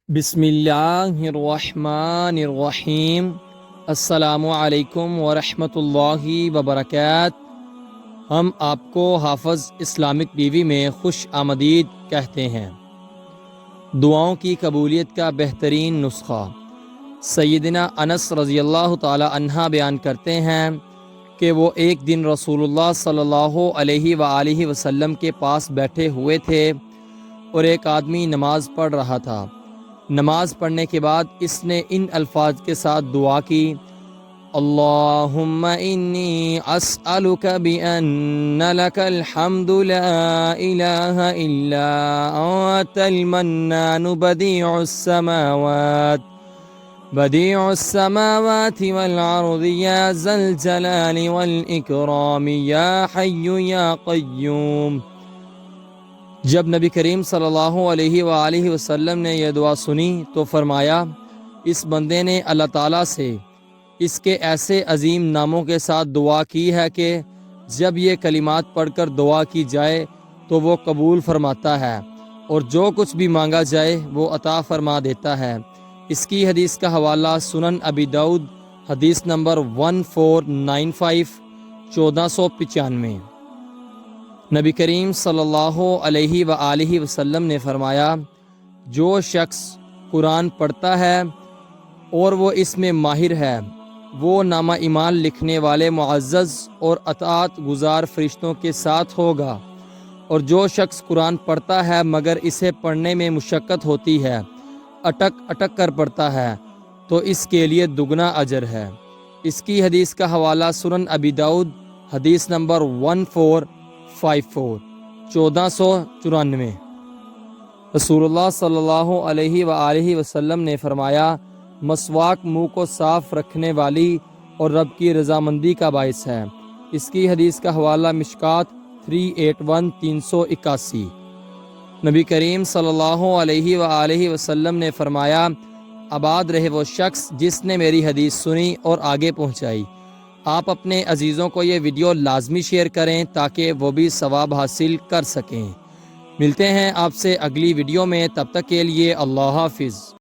بسم اللہ الرحمن الرحیم۔ السلام علیکم ورحمۃ اللہ وبرکاتہ۔ ہم آپ کو حافظ اسلامک ٹی وی میں خوش آمدید کہتے ہیں۔ دعاؤں کی قبولیت کا بہترین نسخہ۔ سیدنا انس رضی اللہ تعالی عنہ بیان کرتے ہیں کہ وہ ایک دن رسول اللہ صلی اللہ علیہ وآلہ وسلم کے پاس بیٹھے ہوئے تھے اور ایک آدمی نماز پڑھ رہا تھا۔ نماز پڑھنے کے بعد اس نے ان الفاظ کے ساتھ دعا کی: اللہم انی اسألک بأن لک الحمد لا الہ الا انت المنان بدیع السماوات والارض یا ذا الجلال والاکرام یا حی یا قیوم۔ جب نبی کریم صلی اللہ علیہ وآلہ وسلم نے یہ دعا سنی تو فرمایا، اس بندے نے اللہ تعالیٰ سے اس کے ایسے عظیم ناموں کے ساتھ دعا کی ہے کہ جب یہ کلمات پڑھ کر دعا کی جائے تو وہ قبول فرماتا ہے، اور جو کچھ بھی مانگا جائے وہ عطا فرما دیتا ہے۔ اس کی حدیث کا حوالہ سنن ابی داؤد، حدیث نمبر 1495، 1495۔ نبی کریم صلی اللہ علیہ وآلہ وسلم نے فرمایا، جو شخص قرآن پڑھتا ہے اور وہ اس میں ماہر ہے، وہ نامہ ایمان لکھنے والے معزز اور اطاعت گزار فرشتوں کے ساتھ ہوگا، اور جو شخص قرآن پڑھتا ہے مگر اسے پڑھنے میں مشقت ہوتی ہے، اٹک اٹک کر پڑھتا ہے، تو اس کے لیے دگنا اجر ہے۔ اس کی حدیث کا حوالہ سنن ابی داؤد، حدیث نمبر 1454، 1494۔ رسول اللہ صلی اللہ علیہ وآلہ وسلم نے فرمایا، مسواک منہ کو صاف رکھنے والی اور رب کی رضامندی کا باعث ہے۔ اس کی حدیث کا حوالہ مشکات 381، 381۔ نبی کریم صلی اللہ علیہ وآلہ وسلم نے فرمایا، آباد رہے وہ شخص جس نے میری حدیث سنی اور آگے پہنچائی۔ آپ اپنے عزیزوں کو یہ ویڈیو لازمی شیئر کریں تاکہ وہ بھی ثواب حاصل کر سکیں۔ ملتے ہیں آپ سے اگلی ویڈیو میں، تب تک کے لیے اللہ حافظ۔